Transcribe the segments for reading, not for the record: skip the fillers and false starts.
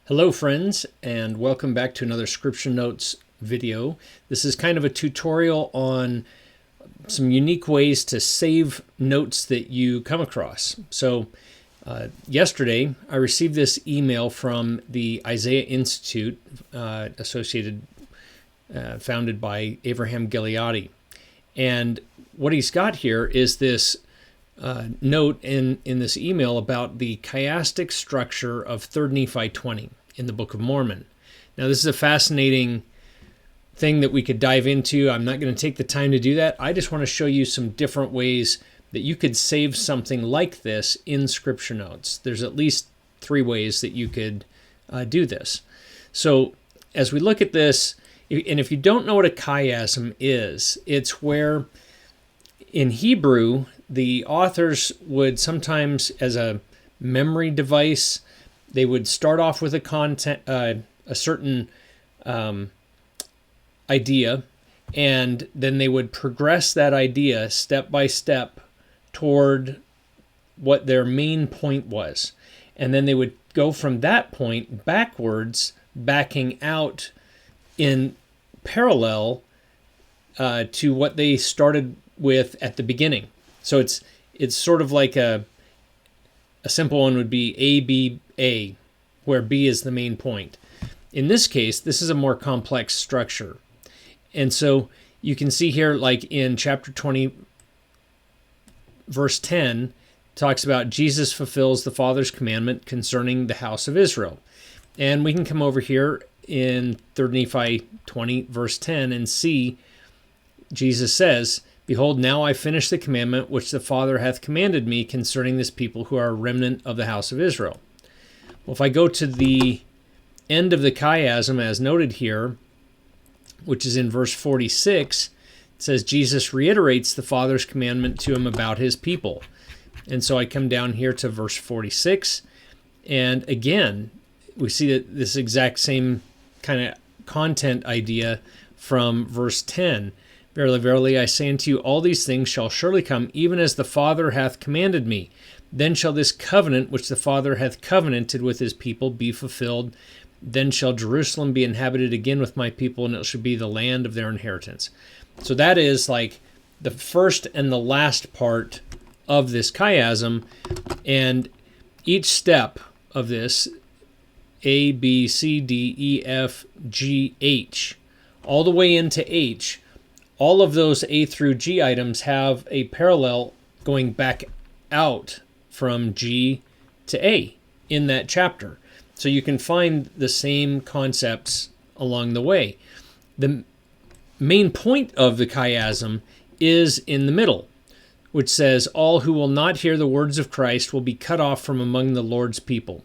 Hello friends, and welcome back to another Scripture Notes video. This is kind of a tutorial on some unique ways to save notes that you come across. So yesterday I received this email from the Isaiah Institute, founded by Abraham Gileadi. And what he's got here is this note in this email about the chiastic structure of 3 Nephi 20 in the Book of Mormon. Now, this is a fascinating thing that we could dive into. I'm not going to take the time to do that. I just want to show you some different ways that you could save something like this in Scripture Notes. There's at least 3 ways that you could do this. So as we look at this, and if you don't know what a chiasm is, it's where in Hebrew, the authors would sometimes, as a memory device, they would start off with a certain idea, and then they would progress that idea step by step toward what their main point was. And then they would go from that point backwards, backing out in parallel to what they started with at the beginning. So it's sort of like a simple one would be A, B, A, where B is the main point. In this case, this is a more complex structure. And so you can see here, like in chapter 20, verse 10, talks about Jesus fulfills the Father's commandment concerning the house of Israel. And we can come over here in 3 Nephi 20, verse 10, and see Jesus says, "Behold, now I finish the commandment which the Father hath commanded me concerning this people who are a remnant of the house of Israel." Well, if I go to the end of the chiasm as noted here, which is in verse 46, it says Jesus reiterates the Father's commandment to him about his people. And so I come down here to verse 46, and again, we see that this exact same kind of content idea from verse 10. "Verily, verily, I say unto you, all these things shall surely come, even as the Father hath commanded me. Then shall this covenant which the Father hath covenanted with his people be fulfilled. Then shall Jerusalem be inhabited again with my people, and it shall be the land of their inheritance." So that is like the first and the last part of this chiasm. And each step of this, A, B, C, D, E, F, G, H, all the way into H, all of those A through G items have a parallel going back out from G to A in that chapter. So you can find the same concepts along the way. The main point of the chiasm is in the middle, which says, "All who will not hear the words of Christ will be cut off from among the Lord's people."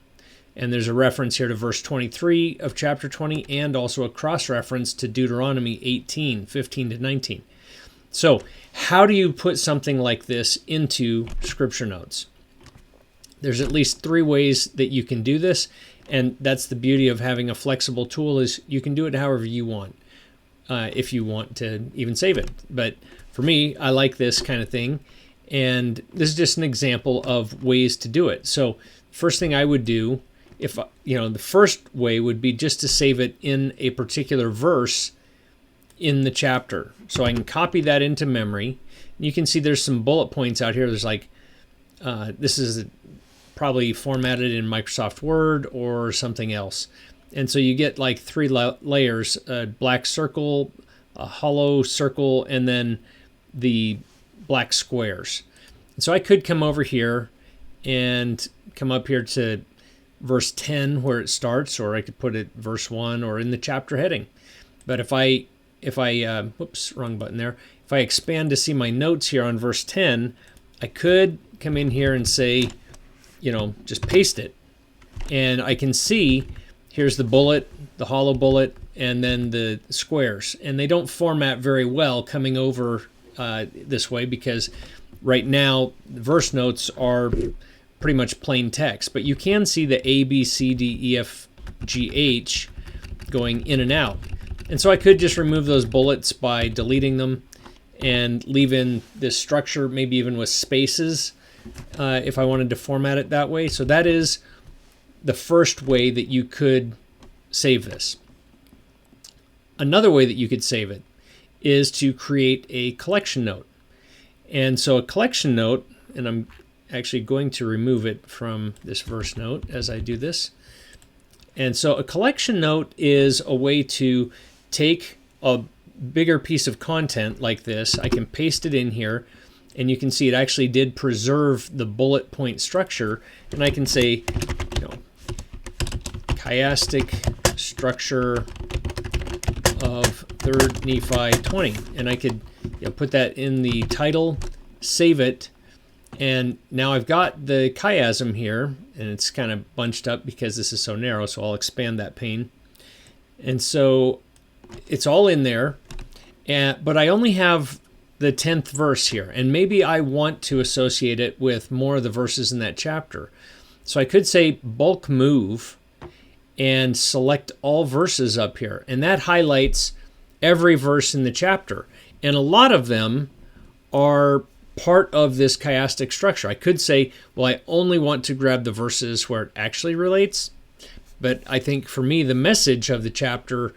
And there's a reference here to verse 23 of chapter 20, and also a cross-reference to Deuteronomy 18, 15 to 19. So how do you put something like this into Scripture Notes? There's at least 3 ways that you can do this, and that's the beauty of having a flexible tool, is you can do it however you want, if you want to even save it. But for me, I like this kind of thing, and this is just an example of ways to do it. So first thing I would do, the first way would be just to save it in a particular verse in the chapter. So I can copy that into memory. You can see there's some bullet points out here. There's like, this is probably formatted in Microsoft Word or something else. And so you get like 3 layers, a black circle, a hollow circle, and then the black squares. And so I could come over here and come up here to verse 10 where it starts, or I could put it verse 1 or in the chapter heading. But if I whoops, wrong button there. If I expand to see my notes here on verse 10, I could come in here and say, just paste it. And I can see here's the bullet, the hollow bullet, and then the squares. And they don't format very well coming over this way, because right now verse notes are pretty much plain text, but you can see the A, B, C, D, E, F, G, H going in and out. And so I could just remove those bullets by deleting them and leave in this structure, maybe even with spaces, if I wanted to format it that way. So that is the first way that you could save this. Another way that you could save it is to create a collection note. And so a collection note, and I'm actually going to remove it from this verse note as I do this. And so a collection note is a way to take a bigger piece of content like this. I can paste it in here, and you can see it actually did preserve the bullet point structure. And I can say, chiastic structure of 3rd Nephi 20. And I could put that in the title, save it, and now I've got the chiasm here, and it's kind of bunched up because this is so narrow, so I'll expand that pane. And so it's all in there, but I only have the 10th verse here, and maybe I want to associate it with more of the verses in that chapter. So I could say bulk move and select all verses up here, and that highlights every verse in the chapter. And a lot of them are part of this chiastic structure. I could say, well, I only want to grab the verses where it actually relates, but I think for me, the message of the chapter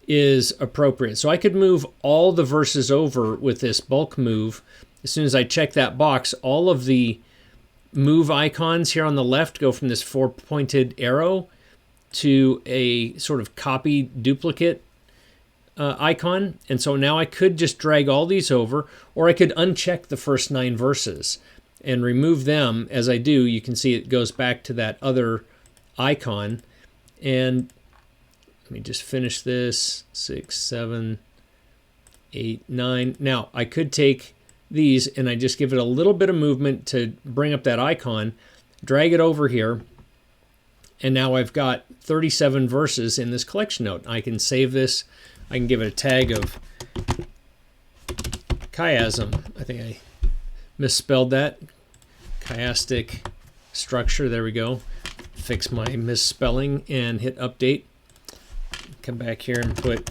is appropriate. So I could move all the verses over with this bulk move. As soon as I check that box, all of the move icons here on the left go from this 4-pointed arrow to a sort of copy duplicate icon. And so now I could just drag all these over, or I could uncheck the first 9 verses and remove them. As I do, you can see it goes back to that other icon. And let me just finish this. 6, 7, 8, 9. Now I could take these and I just give it a little bit of movement to bring up that icon, drag it over here, and now I've got 37 verses in this collection note. I can save this. I can give it a tag of chiasm. I think I misspelled that. Chiastic structure. There we go. Fix my misspelling and hit update. Come back here and put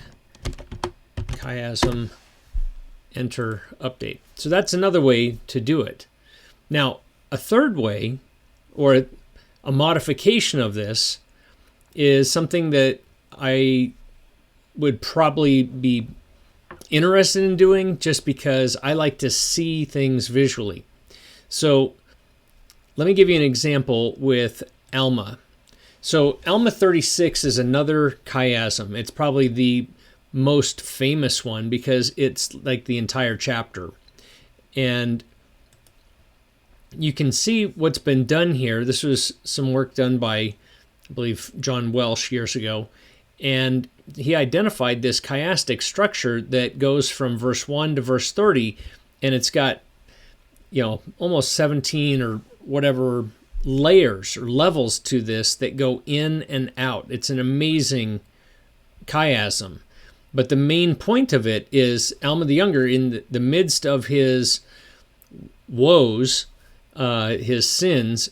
chiasm, enter, update. So that's another way to do it. Now, a third way, or a modification of this, is something that I would probably be interested in doing just because I like to see things visually. So let me give you an example with Alma. So Alma 36 is another chiasm. It's probably the most famous one because it's like the entire chapter. And you can see what's been done here. This was some work done by, I believe, John Welsh years ago. And he identified this chiastic structure that goes from verse 1 to verse 30. And it's got, almost 17 or whatever layers or levels to this that go in and out. It's an amazing chiasm. But the main point of it is Alma the Younger, in the midst of his woes, his sins,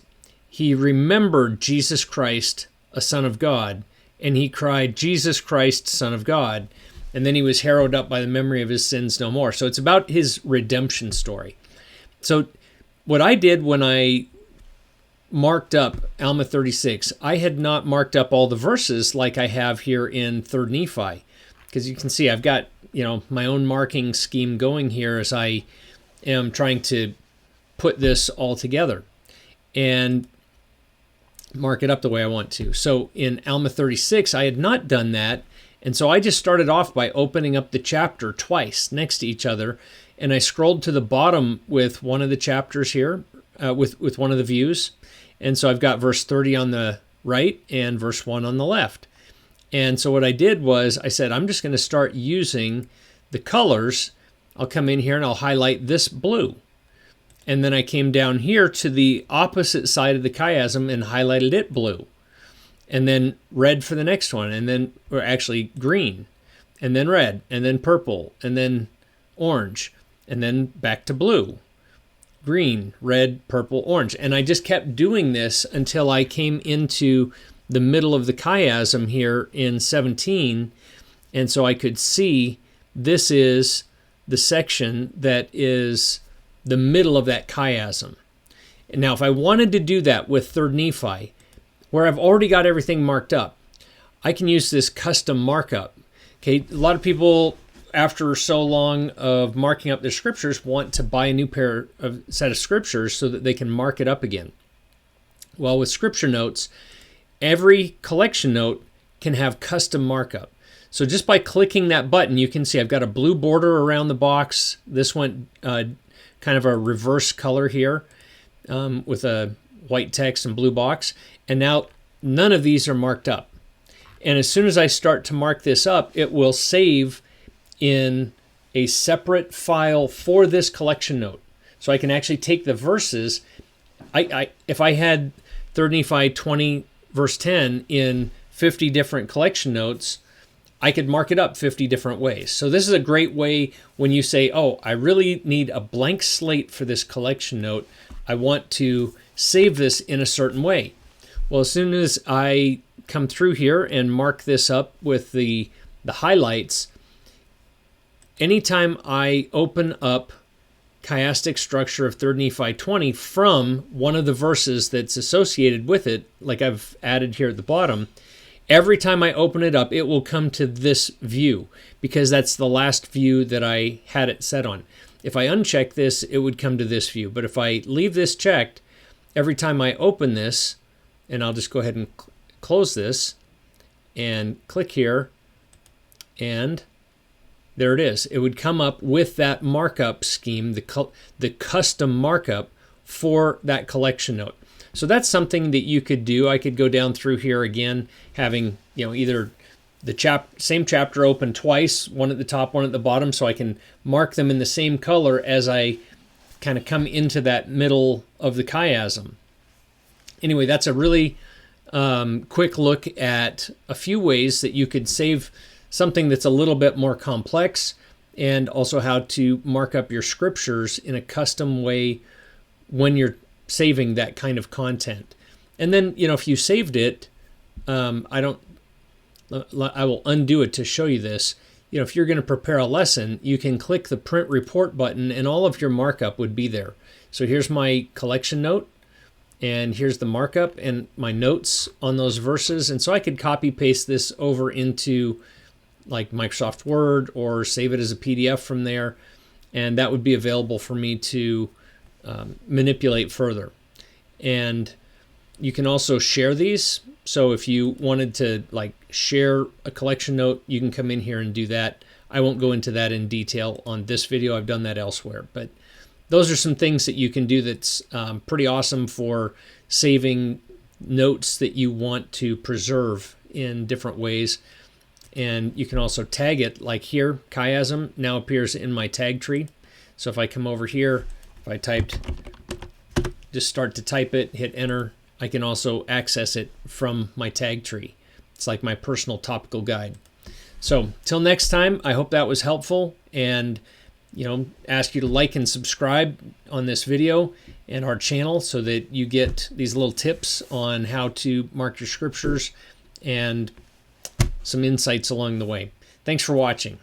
he remembered Jesus Christ, a Son of God, and he cried, Jesus Christ, Son of God. And then he was harrowed up by the memory of his sins no more. So it's about his redemption story. So what I did when I marked up Alma 36, I had not marked up all the verses like I have here in 3rd Nephi. Because you can see I've got, my own marking scheme going here as I am trying to put this all together and mark it up the way I want to. So in Alma 36, I had not done that. And so I just started off by opening up the chapter twice next to each other. And I scrolled to the bottom with one of the chapters here, with one of the views. And so I've got verse 30 on the right and verse 1 on the left. And so what I did was I said, I'm just going to start using the colors. I'll come in here and I'll highlight this blue. And then I came down here to the opposite side of the chiasm and highlighted it blue. And then red for the next one. And then, or actually green. And then red. And then purple. And then orange. And then back to blue. Green, red, purple, orange. And I just kept doing this until I came into the middle of the chiasm here in 17. And so I could see this is the section that is the middle of that chiasm. And now if I wanted to do that with 3rd Nephi, where I've already got everything marked up, I can use this custom markup. Okay, a lot of people, after so long of marking up their scriptures, want to buy a new set of scriptures so that they can mark it up again. Well, with scripture notes, every collection note can have custom markup. So just by clicking that button, you can see I've got a blue border around the box. This went kind of a reverse color here with a white text and blue box. And now none of these are marked up. And as soon as I start to mark this up, it will save in a separate file for this collection note. So I can actually take the verses. If I had 3 Nephi 20 verse 10 in 50 different collection notes, I could mark it up 50 different ways. So this is a great way when you say, oh, I really need a blank slate for this collection note. I want to save this in a certain way. Well, as soon as I come through here and mark this up with the highlights, anytime I open up chiastic structure of 3 Nephi 20 from one of the verses that's associated with it, like I've added here at the bottom, every time I open it up, it will come to this view because that's the last view that I had it set on. If I uncheck this, it would come to this view. But if I leave this checked, every time I open this, and I'll just go ahead and close this and click here, and there it is. It would come up with that markup scheme, the custom markup for that collection note. So that's something that you could do. I could go down through here again, having either the same chapter open twice, one at the top, one at the bottom, so I can mark them in the same color as I kind of come into that middle of the chiasm. Anyway, that's a really quick look at a few ways that you could save something that's a little bit more complex, and also how to mark up your scriptures in a custom way when you're saving that kind of content. And then, if you saved it, I will undo it to show you this. If you're going to prepare a lesson, you can click the print report button and all of your markup would be there. So here's my collection note, and here's the markup and my notes on those verses. And so I could copy paste this over into like Microsoft Word or save it as a PDF from there. And that would be available for me to manipulate further. And you can also share these. So if you wanted to share a collection note, you can come in here and do that. I won't go into that in detail on this video. I've done that elsewhere. But those are some things that you can do that's pretty awesome for saving notes that you want to preserve in different ways. And you can also tag it, like here, chiasm now appears in my tag tree. So if I come over here, if I just start to type it, hit enter, I can also access it from my tag tree. It's like my personal topical guide. So till next time, I hope that was helpful, and ask you to like and subscribe on this video and our channel so that you get these little tips on how to mark your scriptures and some insights along the way. Thanks for watching.